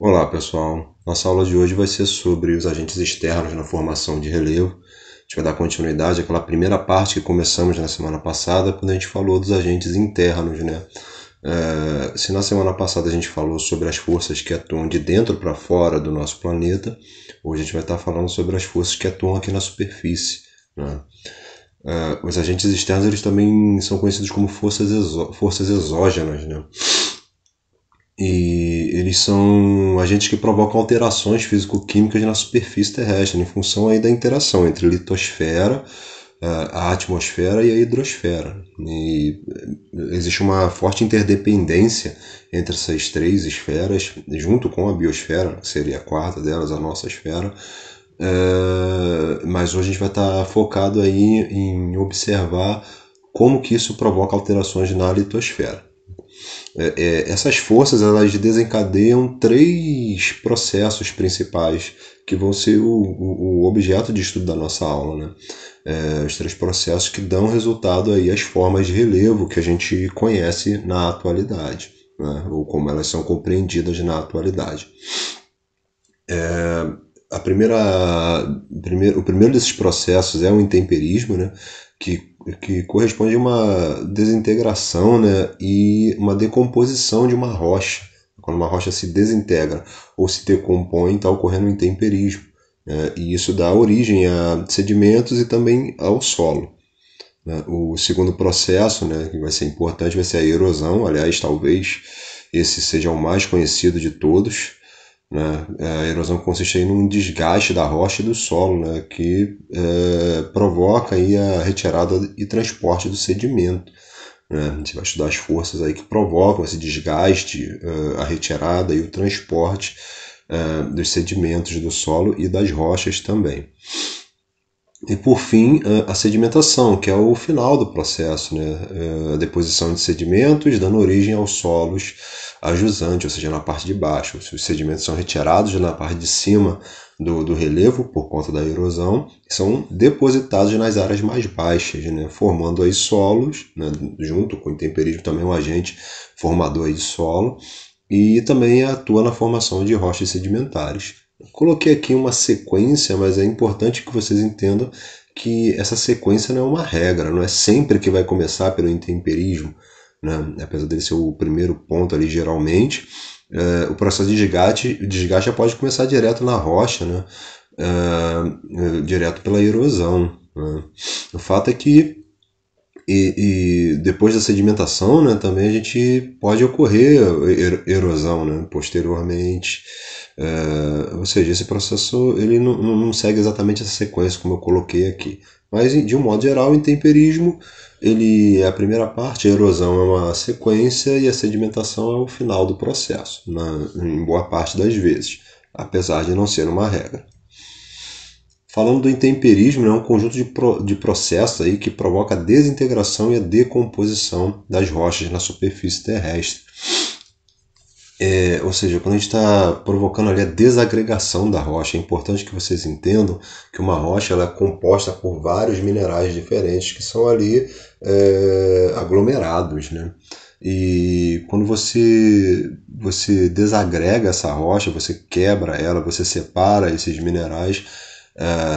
Olá, pessoal. Nossa aula de hoje vai ser sobre os agentes externos na formação de relevo. A gente vai dar continuidade àquela primeira parte que começamos na semana passada, quando a gente falou dos agentes internos, né? Se na semana passada a gente falou sobre as forças que atuam de dentro para fora do nosso planeta, hoje a gente vai estar falando sobre as forças que atuam aqui na superfície, né? Os agentes externos eles também são conhecidos como forças exógenas, né? E eles são agentes que provocam alterações físico-químicas na superfície terrestre, em função aí da interação entre a litosfera, a atmosfera e a hidrosfera. E existe uma forte interdependência entre essas três esferas, junto com a biosfera, que seria a quarta delas, a nossa esfera. Mas hoje a gente vai estar focado aí em observar como que isso provoca alterações na litosfera. Essas forças elas desencadeiam três processos principais que vão ser o objeto de estudo da nossa aula, né? Os três processos que dão resultado aí às formas de relevo que a gente conhece na atualidade, né? Ou como elas são compreendidas na atualidade. O primeiro desses processos é o intemperismo, né? Que corresponde a uma desintegração, né? E uma decomposição de uma rocha. Quando uma rocha se desintegra ou se decompõe, está ocorrendo um intemperismo, né? E isso dá origem a sedimentos e também ao solo, né? O segundo processo, né, que vai ser importante, vai ser a erosão. Aliás, talvez esse seja o mais conhecido de todos, né? A erosão consiste aí num desgaste da rocha e do solo, né? Que provoca aí a retirada e transporte do sedimento, né? A gente vai estudar as forças aí que provocam esse desgaste, a retirada e o transporte dos sedimentos do solo e das rochas também. E por fim, a sedimentação, que é o final do processo, né? A deposição de sedimentos, dando origem aos solos a jusante, ou seja, na parte de baixo. Os sedimentos são retirados na parte de cima do relevo por conta da erosão e são depositados nas áreas mais baixas, né? Formando aí solos, né? Junto com o intemperismo também um agente formador aí de solo, e também atua na formação de rochas sedimentares. Coloquei aqui uma sequência, mas é importante que vocês entendam que essa sequência não é uma regra, não é sempre que vai começar pelo intemperismo, né? Apesar dele ser o primeiro ponto ali geralmente, o processo de desgaste já pode começar direto na rocha, né? Direto pela erosão, né? O fato é que depois da sedimentação, né, também a gente pode ocorrer erosão, né, posteriormente. Ou seja, esse processo ele não segue exatamente essa sequência como eu coloquei aqui. Mas, de um modo geral, o intemperismo ele é a primeira parte, a erosão é uma sequência e a sedimentação é o final do processo, em boa parte das vezes, apesar de não ser uma regra. Falando do intemperismo, é um conjunto de processos aí que provoca a desintegração e a decomposição das rochas na superfície terrestre. Ou seja, quando a gente está provocando ali a desagregação da rocha, é importante que vocês entendam que uma rocha ela é composta por vários minerais diferentes que são ali aglomerados, né? E quando você desagrega essa rocha, você quebra ela, você separa esses minerais,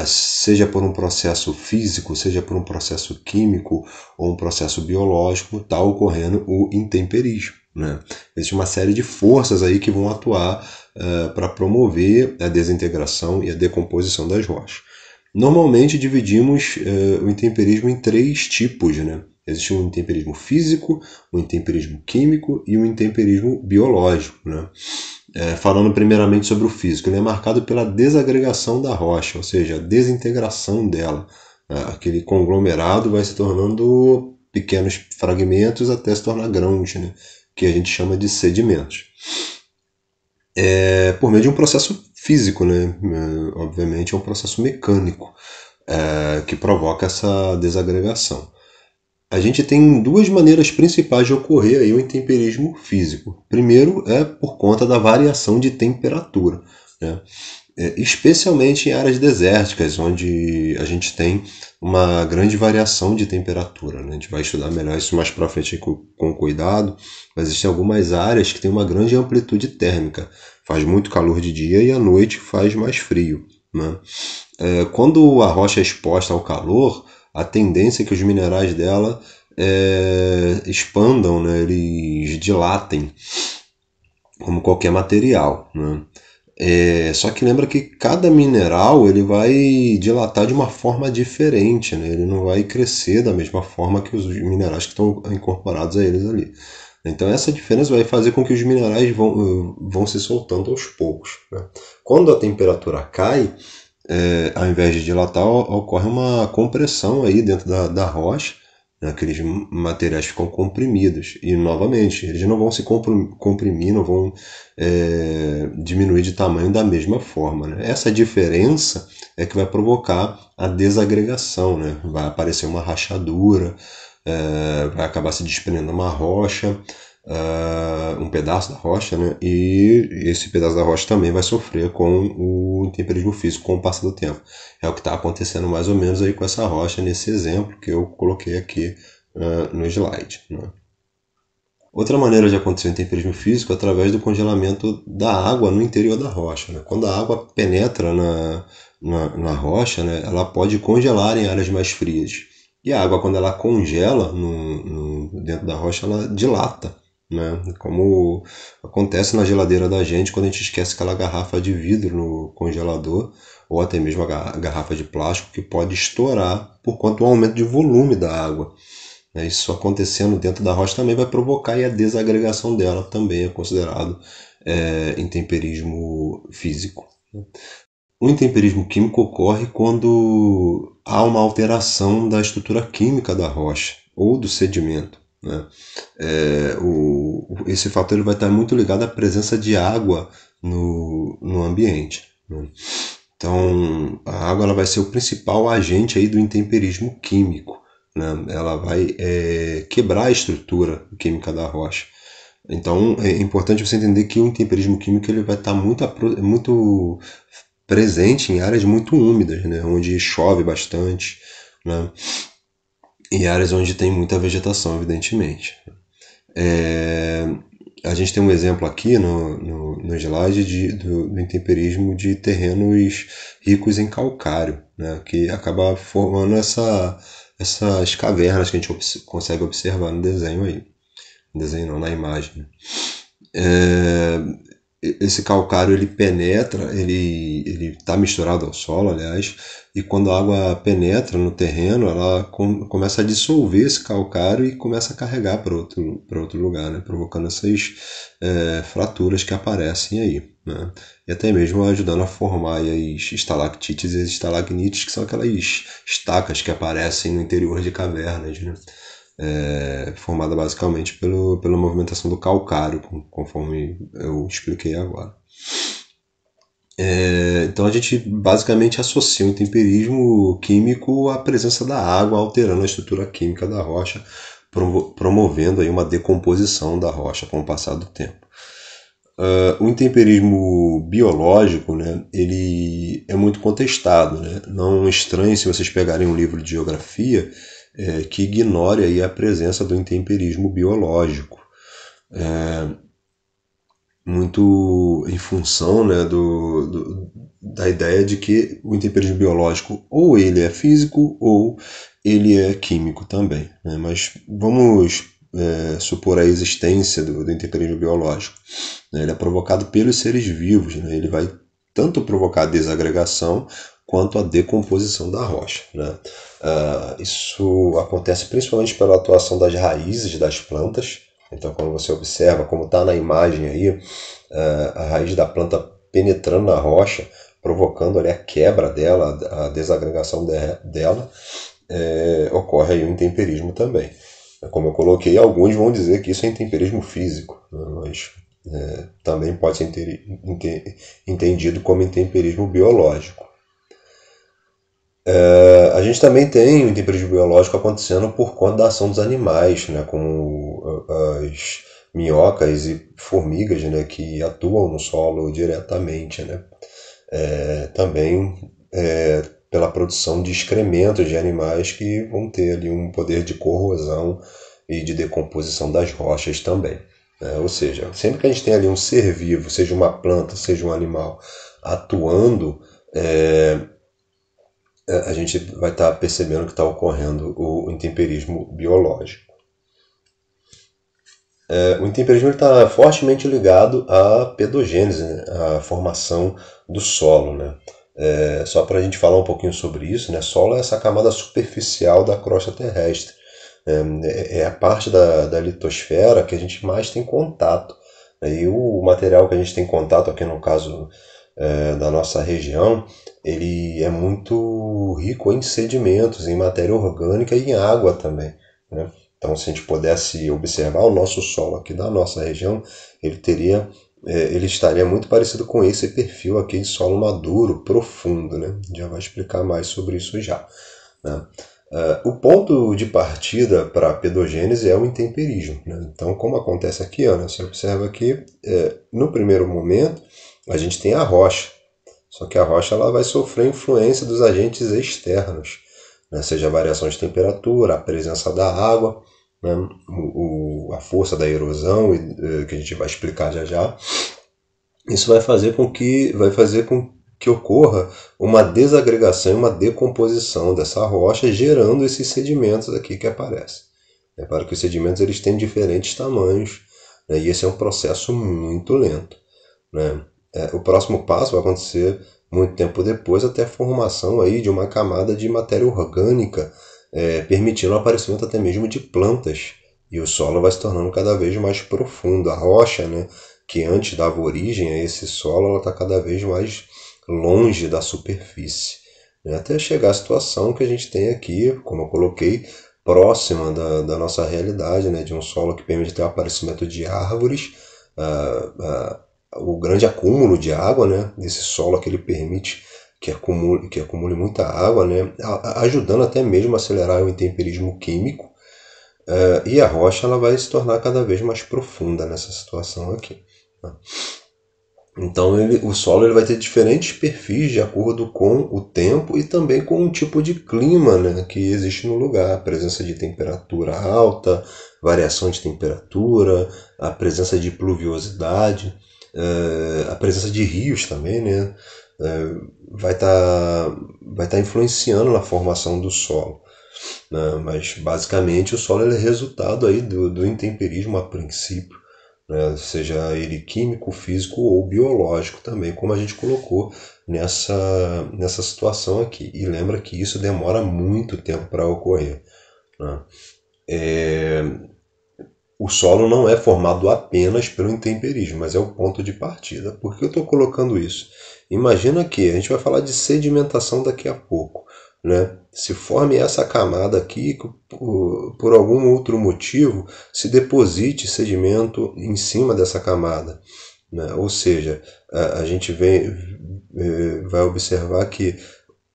seja por um processo físico, seja por um processo químico ou um processo biológico, está ocorrendo o intemperismo, né? Existe uma série de forças aí que vão atuar para promover a desintegração e a decomposição das rochas. Normalmente dividimos o intemperismo em três tipos, né? Existe um intemperismo físico, um intemperismo químico e um intemperismo biológico, né? Falando primeiramente sobre o físico, ele é marcado pela desagregação da rocha, ou seja, a desintegração dela. Aquele conglomerado vai se tornando pequenos fragmentos até se tornar grãos, né? Que a gente chama de sedimentos. Por meio de um processo físico, né? Obviamente é um processo mecânico que provoca essa desagregação. A gente tem duas maneiras principais de ocorrer aí o intemperismo físico. Primeiro é por conta da variação de temperatura, né? especialmente em áreas desérticas, onde a gente tem uma grande variação de temperatura, né? A gente vai estudar melhor isso mais para frente com cuidado, mas existem algumas áreas que têm uma grande amplitude térmica. Faz muito calor de dia e à noite faz mais frio, né? Quando a rocha é exposta ao calor, a tendência é que os minerais dela expandam, né? Eles dilatem, como qualquer material, né? Só que lembra que cada mineral ele vai dilatar de uma forma diferente, né? Ele não vai crescer da mesma forma que os minerais que estão incorporados a eles ali. Então essa diferença vai fazer com que os minerais vão se soltando aos poucos, né? Quando a temperatura cai, ao invés de dilatar, ocorre uma compressão aí dentro da rocha, né? Aqueles materiais ficam comprimidos. E, novamente, eles não vão se comprimir, não vão diminuir de tamanho da mesma forma, né? Essa diferença é que vai provocar a desagregação, né? Vai aparecer uma rachadura, vai acabar se desprendendo uma rocha, um pedaço da rocha, né? E esse pedaço da rocha também vai sofrer com o intemperismo físico com o passar do tempo. É o que está acontecendo mais ou menos aí com essa rocha nesse exemplo que eu coloquei aqui no slide, né? Outra maneira de acontecer o intemperismo físico é através do congelamento da água no interior da rocha, né? Quando a água penetra na rocha, né, ela pode congelar em áreas mais frias. E a água, quando ela congela dentro da rocha, ela dilata, né? Como acontece na geladeira da gente quando a gente esquece aquela garrafa de vidro no congelador, ou até mesmo a garrafa de plástico, que pode estourar por conta do aumento de volume da água. Isso acontecendo dentro da rocha também vai provocar a desagregação dela, também é considerado intemperismo físico. O intemperismo químico ocorre quando há uma alteração da estrutura química da rocha ou do sedimento, né? Esse fator ele vai estar muito ligado à presença de água no ambiente, né? Então, a água ela vai ser o principal agente aí do intemperismo químico, né? Ela vai quebrar a estrutura química da rocha. Então, é importante você entender que o intemperismo químico ele vai estar muito presente em áreas muito úmidas, né? Onde chove bastante, né? E áreas onde tem muita vegetação, evidentemente. A gente tem um exemplo aqui no slide do intemperismo de terrenos ricos em calcário, né? Que acaba formando essas cavernas que a gente consegue observar no desenho aí. No desenho não, na imagem. Esse calcário ele penetra, ele está misturado ao solo, aliás, e quando a água penetra no terreno, ela começa a dissolver esse calcário e começa a carregar para outro lugar, né? Provocando essas fraturas que aparecem aí, né? E até mesmo ajudando a formar as estalactites e as estalagnites, que são aquelas estacas que aparecem no interior de cavernas, né? Formada basicamente pela movimentação do calcário, conforme eu expliquei agora. Então a gente basicamente associa o intemperismo químico à presença da água alterando a estrutura química da rocha, promovendo aí uma decomposição da rocha com o passar do tempo. O intemperismo biológico, né, ele é muito contestado, né? Não estranhe se vocês pegarem um livro de geografia que ignore aí a presença do intemperismo biológico, muito em função, né, da ideia de que o intemperismo biológico ou ele é físico ou ele é químico também, né? Mas vamos supor a existência do intemperismo biológico, né? Ele é provocado pelos seres vivos, né? Ele vai tanto provocar a desagregação quanto a decomposição da rocha, né? Isso acontece principalmente pela atuação das raízes das plantas. Então, quando você observa, como está na imagem aí, a raiz da planta penetrando na rocha, provocando ali a quebra dela, a desagregação dela, ocorre aí o intemperismo também. Como eu coloquei, alguns vão dizer que isso é intemperismo físico, né? Mas também pode ser entendido como intemperismo biológico. A gente também tem o intemperismo biológico acontecendo por conta da ação dos animais, né, como as minhocas e formigas, né, que atuam no solo diretamente, né. também pela produção de excrementos de animais que vão ter ali um poder de corrosão e de decomposição das rochas também. Ou seja, sempre que a gente tem ali um ser vivo, seja uma planta, seja um animal, atuando, a gente vai estar percebendo que está ocorrendo o intemperismo biológico. O intemperismo está fortemente ligado à pedogênese, né? À formação do solo. Né? Só para a gente falar um pouquinho sobre isso, né? Solo é essa camada superficial da crosta terrestre. É a parte da litosfera que a gente mais tem contato. E o material que a gente tem contato aqui no caso da nossa região, ele é muito rico em sedimentos, em matéria orgânica e em água também. Né? Então, se a gente pudesse observar o nosso solo aqui da nossa região, ele estaria muito parecido com esse perfil aqui de solo maduro, profundo. Né? Já vai explicar mais sobre isso já. Né? O ponto de partida para a pedogênese é o intemperismo. Né? Então, como acontece aqui, ó, né? Você observa que no primeiro momento a gente tem a rocha, só que a rocha ela vai sofrer influência dos agentes externos, né? Seja a variação de temperatura, a presença da água, né? A força da erosão, que a gente vai explicar já já. Isso vai fazer com que ocorra uma desagregação e uma decomposição dessa rocha, gerando esses sedimentos aqui que aparecem. Repara que os sedimentos eles têm diferentes tamanhos, né? E esse é um processo muito lento. Né? O próximo passo vai acontecer muito tempo depois, até a formação aí de uma camada de matéria orgânica, permitindo o aparecimento até mesmo de plantas. E o solo vai se tornando cada vez mais profundo. A rocha, né, que antes dava origem a esse solo, ela está cada vez mais longe da superfície. Né? Até chegar à situação que a gente tem aqui, como eu coloquei, próxima da nossa realidade, né, de um solo que permite ter o aparecimento de árvores, o grande acúmulo de água, né? Esse solo que ele permite que acumule muita água, né? Ajudando até mesmo a acelerar o intemperismo químico. E a rocha ela vai se tornar cada vez mais profunda nessa situação aqui. Tá? Então o solo ele vai ter diferentes perfis de acordo com o tempo e também com o tipo de clima, né, que existe no lugar. A presença de temperatura alta, variação de temperatura, a presença de pluviosidade, a presença de rios também, né, vai tá influenciando na formação do solo. Né? Mas basicamente o solo ele é resultado aí do intemperismo a princípio. Né? Seja ele químico, físico ou biológico também, como a gente colocou nessa situação aqui. E lembra que isso demora muito tempo para ocorrer. Né? O solo não é formado apenas pelo intemperismo, mas é o ponto de partida. Por que eu estou colocando isso? Imagina que a gente vai falar de sedimentação daqui a pouco. Né? Se forme essa camada aqui, que por algum outro motivo se deposite sedimento em cima dessa camada. Né? Ou seja, a gente vai observar que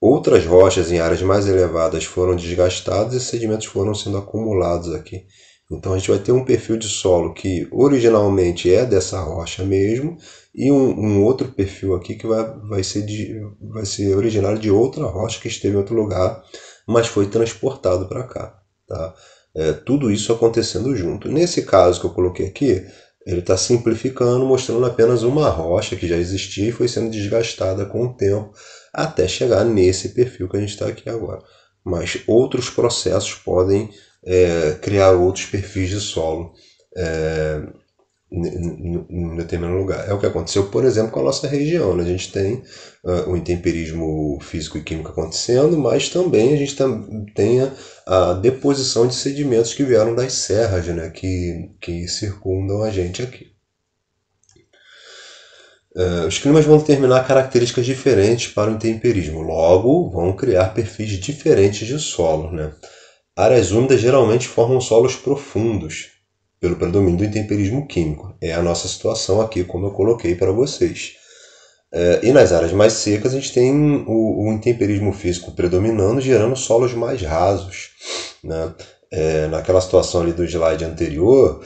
outras rochas em áreas mais elevadas foram desgastadas e sedimentos foram sendo acumulados aqui. Então a gente vai ter um perfil de solo que originalmente é dessa rocha mesmo e um outro perfil aqui que vai ser originário de outra rocha que esteve em outro lugar, mas foi transportado para cá. Tá? Tudo isso acontecendo junto. Nesse caso que eu coloquei aqui, ele está simplificando, mostrando apenas uma rocha que já existia e foi sendo desgastada com o tempo até chegar nesse perfil que a gente está aqui agora. Mas outros processos podem criar outros perfis de solo em determinado lugar. É o que aconteceu, por exemplo, com a nossa região. Né? A gente tem o intemperismo físico e químico acontecendo, mas também a gente tem a deposição de sedimentos que vieram das serras, né? que circundam a gente aqui. Os climas vão determinar características diferentes para o intemperismo, logo vão criar perfis diferentes de solo. Né? Áreas úmidas geralmente formam solos profundos, pelo predomínio do intemperismo químico. É a nossa situação aqui, como eu coloquei para vocês. E nas áreas mais secas, a gente tem o intemperismo físico predominando, gerando solos mais rasos. Né? Naquela situação ali do slide anterior,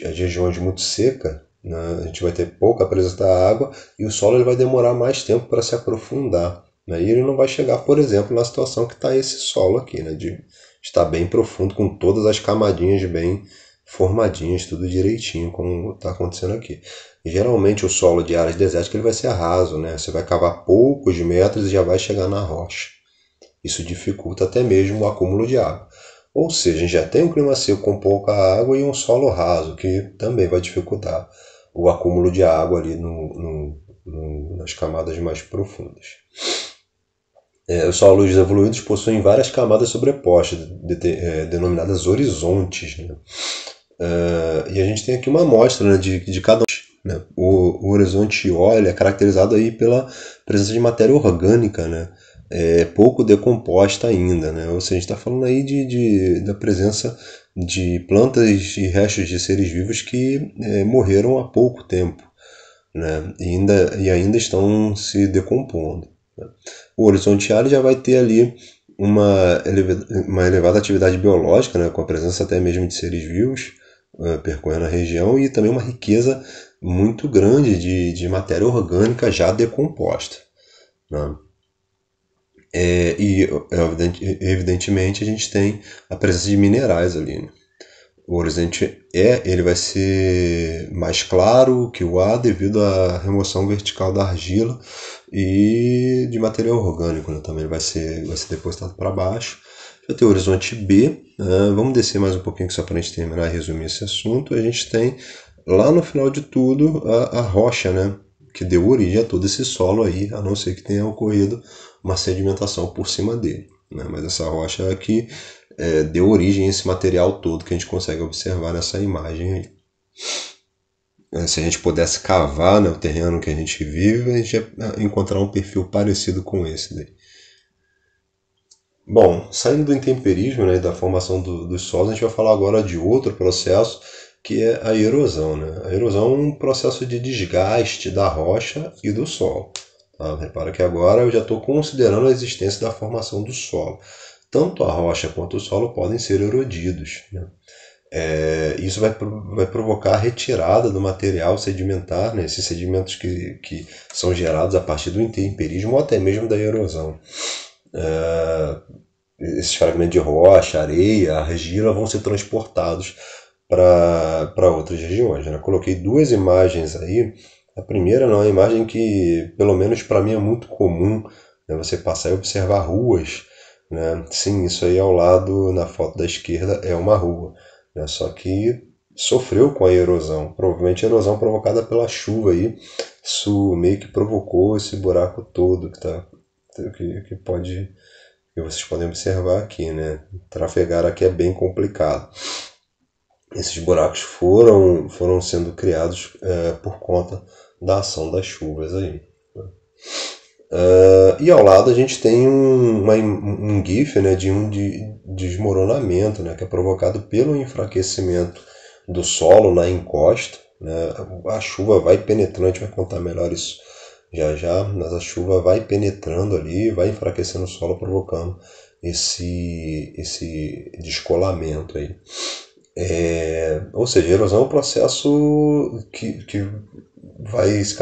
as regiões muito secas, né? A gente vai ter pouca presença da água e o solo ele vai demorar mais tempo para se aprofundar, né? E ele não vai chegar, por exemplo, na situação que está esse solo aqui, né? De estar bem profundo, com todas as camadinhas bem formadinhas, tudo direitinho, como está acontecendo aqui. E, geralmente o solo de áreas desérticas ele vai ser raso, né? Você vai cavar poucos metros e já vai chegar na rocha. Isso dificulta até mesmo o acúmulo de água. Ou seja, a gente já tem um clima seco com pouca água e um solo raso, que também vai dificultar o acúmulo de água ali nas camadas mais profundas. Os solos evoluídos possuem várias camadas sobrepostas, denominadas horizontes, né? E a gente tem aqui uma amostra, né, de cada um, né? O horizonte óleo é caracterizado aí pela presença de matéria orgânica, né? Pouco decomposta ainda, né? Ou seja, a gente está falando aí da presença de plantas e restos de seres vivos que morreram há pouco tempo, né? E ainda estão se decompondo, né? O horizonte área já vai ter ali uma elevada atividade biológica, né? Com a presença até mesmo de seres vivos percorrendo a região e também uma riqueza muito grande de matéria orgânica já decomposta, né? E evidentemente a gente tem a presença de minerais ali, né? O horizonte ele vai ser mais claro que o A devido à remoção vertical da argila e de material orgânico, né? Também vai ser depositado para baixo. Já tem o horizonte B, né? Vamos descer mais um pouquinho só para a gente terminar e resumir esse assunto. A gente tem lá no final de tudo a rocha, né? Que deu origem a todo esse solo aí, a não ser que tenha ocorrido uma sedimentação por cima dele, né? Mas essa rocha aqui deu origem a esse material todo que a gente consegue observar nessa imagem aí. Se a gente pudesse cavar, né, o terreno que a gente vive, a gente ia encontrar um perfil parecido com esse daí. Bom, saindo do intemperismo, né, da formação dos solos, a gente vai falar agora de outro processo que é a erosão, né? A erosão é um processo de desgaste da rocha e do solo. Tá? Repara que agora eu já estou considerando a existência da formação do solo. Tanto a rocha quanto o solo podem ser erodidos, né? Isso vai provocar a retirada do material sedimentar, né? Esses sedimentos que são gerados a partir do intemperismo ou até mesmo da erosão. Esses fragmentos de rocha, areia, argila vão ser transportados para outras regiões, né? Coloquei duas imagens aí. A primeira não é uma imagem que, pelo menos para mim, é muito comum, né? Você passar e observar ruas, né? Sim, isso aí ao lado, na foto da esquerda, é uma rua, né? Só que sofreu com a erosão, provavelmente a erosão provocada pela chuva aí, isso meio que provocou esse buraco todo que que vocês podem observar aqui, né? Trafegar aqui é bem complicado. Esses buracos foram sendo criados por conta da ação das chuvas aí. E ao lado a gente tem um GIF, né, de desmoronamento, né, que é provocado pelo enfraquecimento do solo na encosta, né? A chuva vai penetrando, a gente vai contar melhor isso já já, mas a chuva vai penetrando ali, vai enfraquecendo o solo, provocando esse descolamento aí. Ou seja, a erosão é um processo que vai se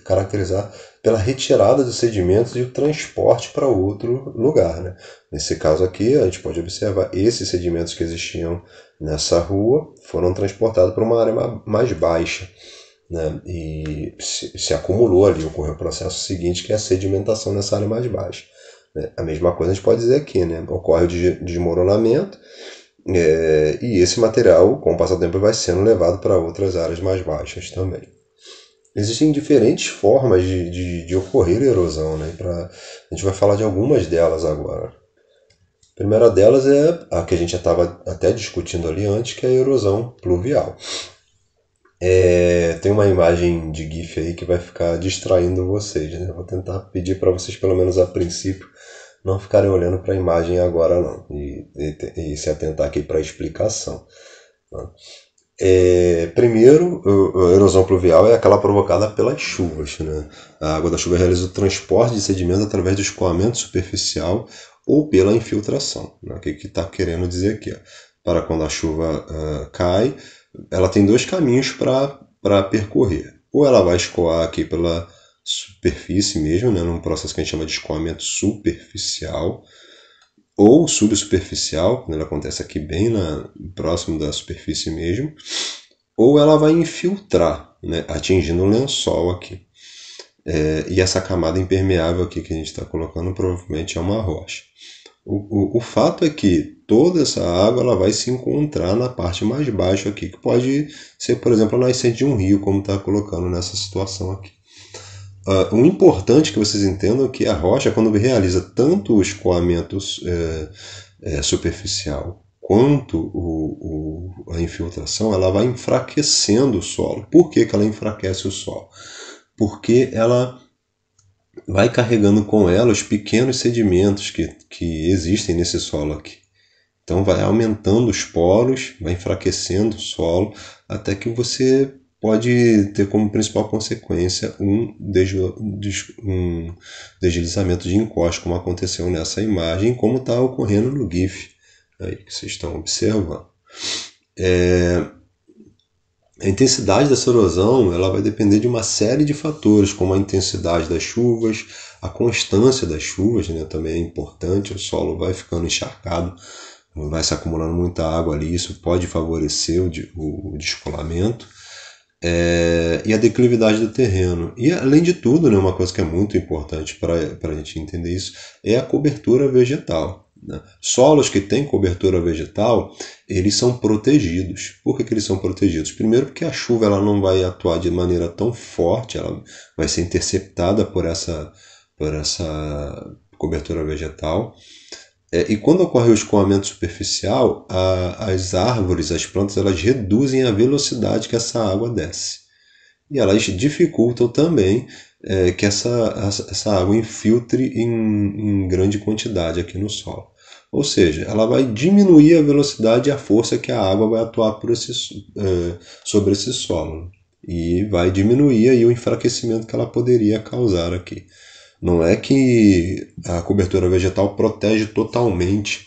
caracterizar pela retirada dos sedimentos e o transporte para outro lugar, né? Nesse caso aqui, a gente pode observar esses sedimentos que existiam nessa rua foram transportados para uma área mais baixa, né? E se acumulou ali, ocorreu o processo seguinte, que é a sedimentação nessa área mais baixa, né? A mesma coisa a gente pode dizer aqui, né? Ocorre o desmoronamento, e esse material, com o passar do tempo, vai sendo levado para outras áreas mais baixas também. Existem diferentes formas de ocorrer erosão, né? A gente vai falar de algumas delas agora. A primeira delas é a que a gente já estava até discutindo ali antes, que é a erosão pluvial. Tem uma imagem de GIF aí que vai ficar distraindo vocês, né? Vou tentar pedir para vocês, pelo menos a princípio, não ficarem olhando para a imagem agora não, e se atentar aqui para a explicação, tá? Primeiro, a erosão pluvial é aquela provocada pelas chuvas, né? A água da chuva realiza o transporte de sedimentos através do escoamento superficial ou pela infiltração, né? O que está querendo dizer aqui? Ó? Para quando a chuva cai, ela tem dois caminhos para para percorrer. Ou ela vai escoar aqui pela superfície mesmo, né, num processo que a gente chama de escoamento superficial, ou subsuperficial, quando ela acontece aqui bem próximo da superfície mesmo, ou ela vai infiltrar, né, atingindo o lençol aqui. E essa camada impermeável aqui que a gente está colocando provavelmente é uma rocha. O fato é que toda essa água ela vai se encontrar na parte mais baixa aqui, que pode ser, por exemplo, a nascente de um rio, como está colocando nessa situação aqui. O importante que vocês entendam é que a rocha, quando realiza tanto o escoamento superficial quanto a infiltração, ela vai enfraquecendo o solo. Por que ela enfraquece o solo? Porque ela vai carregando com ela os pequenos sedimentos que existem nesse solo aqui. Então vai aumentando os poros, vai enfraquecendo o solo, até que você pode ter como principal consequência um deslizamento de encosta, como aconteceu nessa imagem, como está ocorrendo no GIF aí que vocês estão observando. A intensidade dessa erosão ela vai depender de uma série de fatores, como a intensidade das chuvas, a constância das chuvas, né, também é importante, o solo vai ficando encharcado, vai se acumulando muita água ali, isso pode favorecer o descolamento, e a declividade do terreno. E além de tudo, né, uma coisa que é muito importante para a gente entender isso, é a cobertura vegetal. Né? Solos que têm cobertura vegetal, eles são protegidos. Por que eles são protegidos? Primeiro porque a chuva ela não vai atuar de maneira tão forte, ela vai ser interceptada por essa cobertura vegetal. E quando ocorre o escoamento superficial, as árvores, as plantas, elas reduzem a velocidade que essa água desce. E elas dificultam também que essa água infiltre em grande quantidade aqui no solo. Ou seja, ela vai diminuir a velocidade e a força que a água vai atuar sobre esse solo. E vai diminuir aí o enfraquecimento que ela poderia causar aqui. Não é que a cobertura vegetal protege totalmente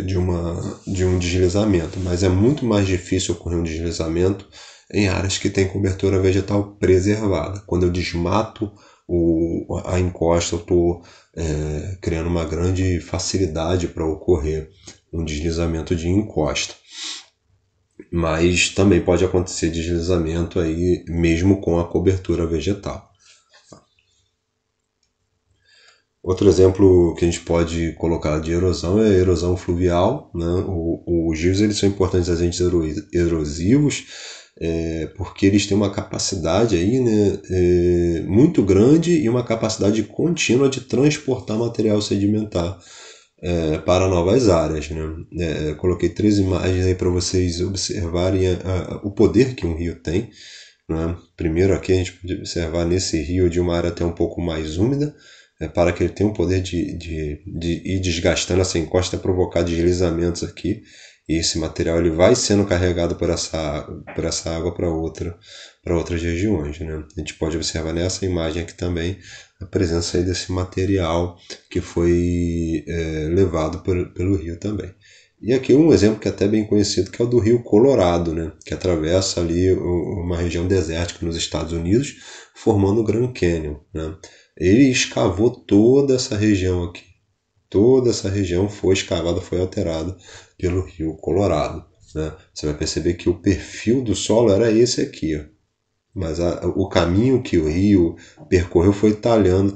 de um deslizamento, mas é muito mais difícil ocorrer um deslizamento em áreas que têm cobertura vegetal preservada. Quando eu desmato a encosta, eu estou criando uma grande facilidade para ocorrer um deslizamento de encosta. Mas também pode acontecer deslizamento aí mesmo com a cobertura vegetal. Outro exemplo que a gente pode colocar de erosão é a erosão fluvial. Né? Os rios eles são importantes agentes erosivos porque eles têm uma capacidade aí, né, muito grande e uma capacidade contínua de transportar material sedimentar para novas áreas. Né? Coloquei 3 imagens aí para vocês observarem o poder que um rio tem. Né? Primeiro aqui a gente pode observar nesse rio de uma área até um pouco mais úmida, para que ele tenha o poder de ir desgastando essa encosta, provocar deslizamentos aqui, e esse material ele vai sendo carregado por essa água para outras regiões. Né? A gente pode observar nessa imagem aqui também a presença aí desse material que foi levado pelo rio também. E aqui um exemplo que é até bem conhecido, que é o do Rio Colorado, né? Que atravessa ali uma região desértica nos Estados Unidos, formando o Grand Canyon. Né? Ele escavou toda essa região aqui. Toda essa região foi escavada, foi alterada pelo Rio Colorado. Né? Você vai perceber que o perfil do solo era esse aqui. Ó. Mas o caminho que o rio percorreu foi talhando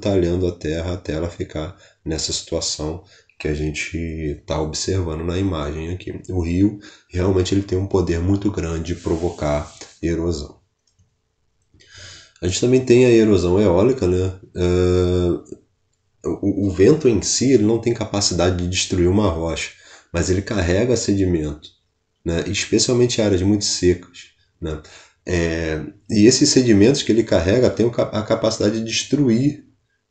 a terra até ela ficar nessa situação que a gente está observando na imagem aqui. O rio realmente ele tem um poder muito grande de provocar erosão. A gente também tem a erosão eólica, né? O vento em si ele não tem capacidade de destruir uma rocha, mas ele carrega sedimento, né? Especialmente em áreas muito secas. Né? E esses sedimentos que ele carrega têm a capacidade de destruir,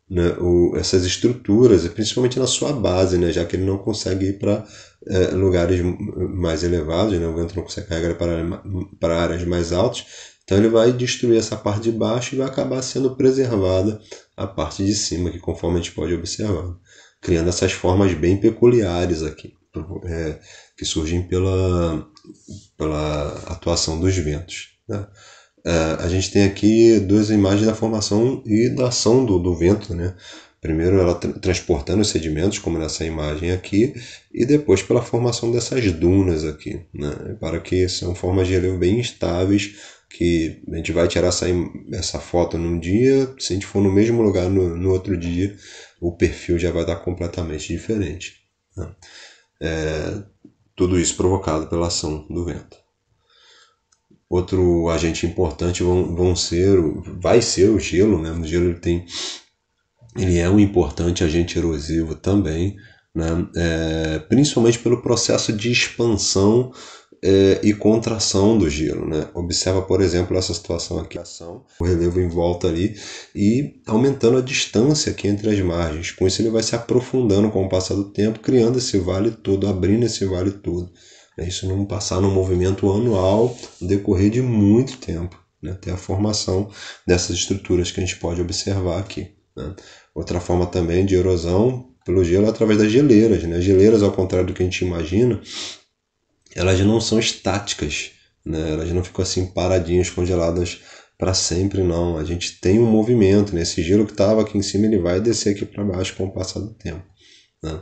né, essas estruturas, principalmente na sua base, né, já que ele não consegue ir para lugares mais elevados, né, o vento não consegue carregar para áreas mais altas, então ele vai destruir essa parte de baixo e vai acabar sendo preservada a parte de cima, que conforme a gente pode observar, criando essas formas bem peculiares aqui, que surgem pela atuação dos ventos. né? A gente tem aqui duas imagens da formação e da ação do vento, né? Primeiro ela transportando os sedimentos, como nessa imagem aqui, e depois pela formação dessas dunas aqui, né? Para que são formas de relevo bem estáveis, que a gente vai tirar essa foto num dia, se a gente for no mesmo lugar no outro dia, o perfil já vai dar completamente diferente, né? Tudo isso provocado pela ação do vento. Outro agente importante vai ser o gelo, né? O gelo ele é um importante agente erosivo também, né? Principalmente pelo processo de expansão e contração do gelo, né? Observa, por exemplo, essa situação aqui, o relevo em volta ali e aumentando a distância aqui entre as margens. Com isso ele vai se aprofundando com o passar do tempo, criando esse vale todo, abrindo esse vale todo. Isso não passar num movimento anual no decorrer de muito tempo, né? Até a formação dessas estruturas que a gente pode observar aqui, né? Outra forma também de erosão pelo gelo é através das geleiras, né? As geleiras, ao contrário do que a gente imagina, elas não são estáticas, né? Elas não ficam assim paradinhas, congeladas para sempre, não. A gente tem um movimento, né? Esse gelo que estava aqui em cima, ele vai descer aqui para baixo com o passar do tempo, né?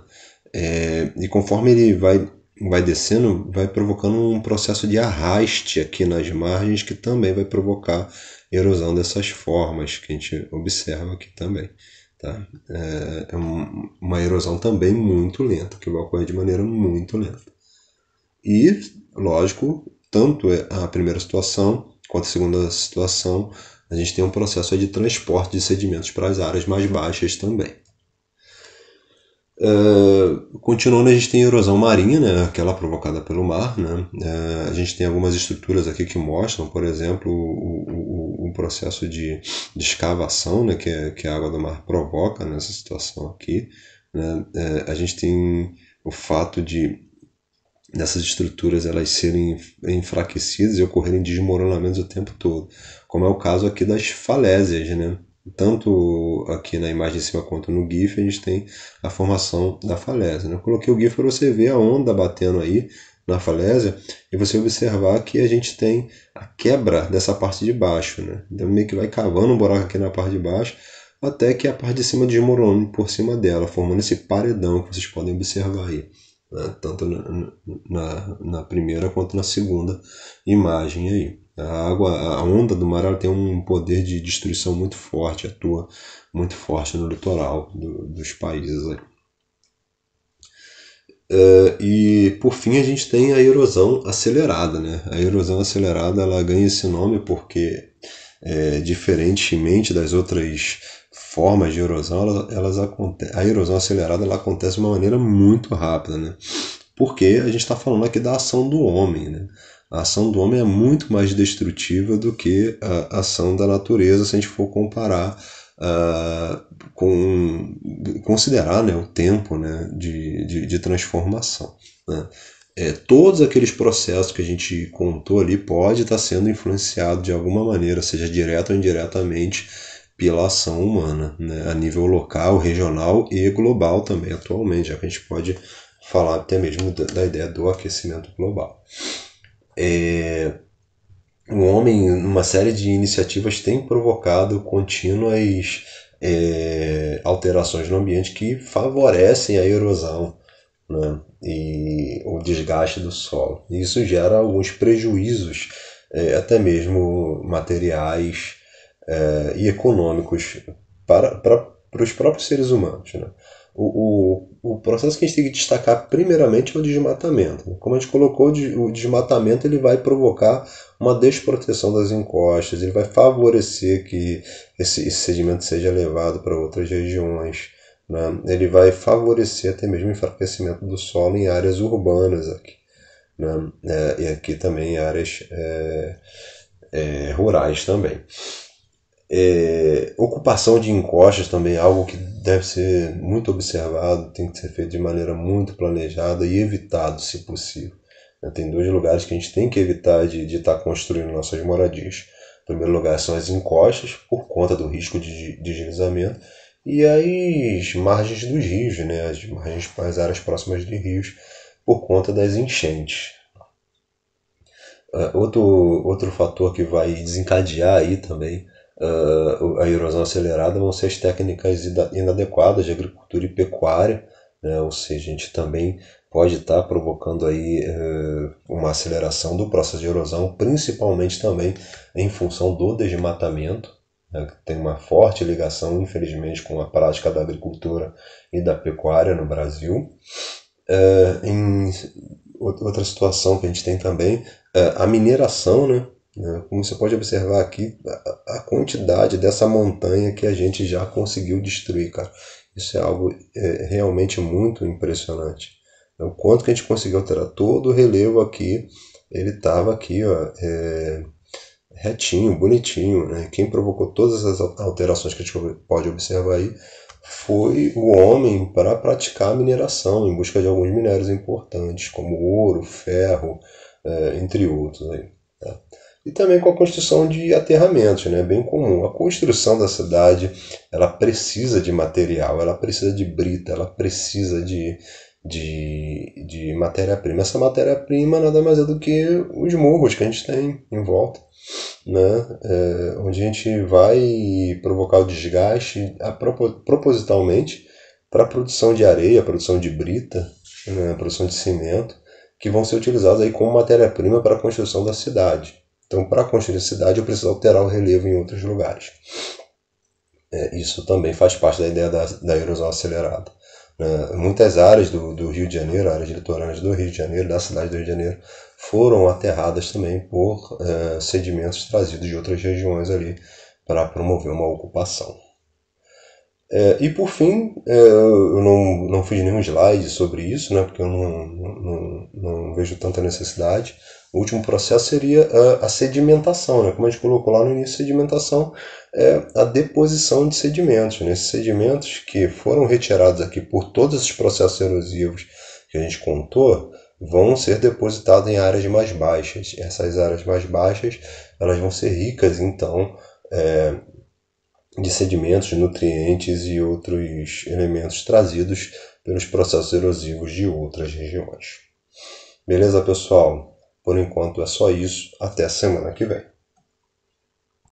E conforme ele vai descendo, vai provocando um processo de arraste aqui nas margens que também vai provocar erosão dessas formas que a gente observa aqui também. Tá? É uma erosão também muito lenta, que vai ocorrer de maneira muito lenta. E, lógico, tanto a primeira situação quanto a segunda situação, a gente tem um processo de transporte de sedimentos para as áreas mais baixas também. Continuando, a gente tem erosão marinha, né, aquela provocada pelo mar, né? A gente tem algumas estruturas aqui que mostram, por exemplo, o processo de escavação, né, que a água do mar provoca nessa situação aqui, né? A gente tem o fato dessas estruturas elas serem enfraquecidas e ocorrerem desmoronamentos o tempo todo, como é o caso aqui das falésias, né? Tanto aqui na imagem de cima quanto no GIF a gente tem a formação da falésia, né? Eu coloquei o GIF para você ver a onda batendo aí na falésia e você observar que a gente tem a quebra dessa parte de baixo, né? Então meio que vai cavando um buraco aqui na parte de baixo até que a parte de cima desmorone por cima dela, formando esse paredão que vocês podem observar aí, né? Tanto na primeira quanto na segunda imagem aí. A onda do mar ela tem um poder de destruição muito forte, atua muito forte no litoral dos países aí. E por fim a gente tem a erosão acelerada, né? A erosão acelerada ela ganha esse nome porque diferentemente das outras formas de erosão, a erosão acelerada ela acontece de uma maneira muito rápida, né? Porque a gente está falando aqui da ação do homem, né? A ação do homem é muito mais destrutiva do que a ação da natureza, se a gente for comparar considerar, né, o tempo, né, de transformação, né? Todos aqueles processos que a gente contou ali pode estar sendo influenciado de alguma maneira, seja direta ou indiretamente, pela ação humana, né, a nível local, regional e global também atualmente, já que a gente pode falar até mesmo da ideia do aquecimento global. O homem, numa série de iniciativas, tem provocado contínuas alterações no ambiente que favorecem a erosão, né, e o desgaste do solo. Isso gera alguns prejuízos, até mesmo materiais e econômicos para os próprios seres humanos, né? O processo que a gente tem que destacar primeiramente é o desmatamento. Como a gente colocou, o desmatamento ele vai provocar uma desproteção das encostas, ele vai favorecer que esse sedimento seja levado para outras regiões, né? Ele vai favorecer até mesmo o enfraquecimento do solo em áreas urbanas aqui, né? E aqui também em áreas rurais também. Ocupação de encostas também é algo que deve ser muito observado, tem que ser feito de maneira muito planejada e evitado, se possível. Tem dois lugares que a gente tem que evitar de estar construindo nossas moradias. Em primeiro lugar são as encostas, por conta do risco de deslizamento, e as margens dos rios, né? As áreas próximas de rios, por conta das enchentes. Outro fator que vai desencadear aí também a erosão acelerada vão ser as técnicas inadequadas de agricultura e pecuária, né? Ou seja, a gente também pode estar provocando aí uma aceleração do processo de erosão, principalmente também em função do desmatamento, né? Que tem uma forte ligação, infelizmente, com a prática da agricultura e da pecuária no Brasil. Em outra situação que a gente tem também, a mineração, né? Como você pode observar aqui, a quantidade dessa montanha que a gente já conseguiu destruir, cara. Isso é algo realmente muito impressionante. O quanto que a gente conseguiu alterar todo o relevo aqui, ele estava aqui, ó, retinho, bonitinho, né? Quem provocou todas as alterações que a gente pode observar aí foi o homem para praticar a mineração em busca de alguns minérios importantes, como ouro, ferro, entre outros. Aí, tá? E também com a construção de aterramentos, né? Bem comum. A construção da cidade, ela precisa de material, ela precisa de brita, ela precisa de matéria-prima. Essa matéria-prima nada mais é do que os morros que a gente tem em volta, né? Onde a gente vai provocar o desgaste propositalmente para a produção de areia, produção de brita, né? Produção de cimento, que vão ser utilizados aí como matéria-prima para a construção da cidade. Então, para construir a cidade, eu preciso alterar o relevo em outros lugares. Isso também faz parte da ideia da erosão acelerada. Muitas áreas do Rio de Janeiro, áreas litorâneas do Rio de Janeiro, da cidade do Rio de Janeiro, foram aterradas também por sedimentos trazidos de outras regiões ali para promover uma ocupação. E por fim, eu não fiz nenhum slide sobre isso, né, porque eu não vejo tanta necessidade. O último processo seria a sedimentação, né? Como a gente colocou lá no início, sedimentação é a deposição de sedimentos, né? Esses sedimentos que foram retirados aqui por todos esses processos erosivos que a gente contou, vão ser depositados em áreas mais baixas. Essas áreas mais baixas, elas vão ser ricas, então, de sedimentos, nutrientes e outros elementos trazidos pelos processos erosivos de outras regiões. Beleza, pessoal? Por enquanto é só isso. Até a semana que vem.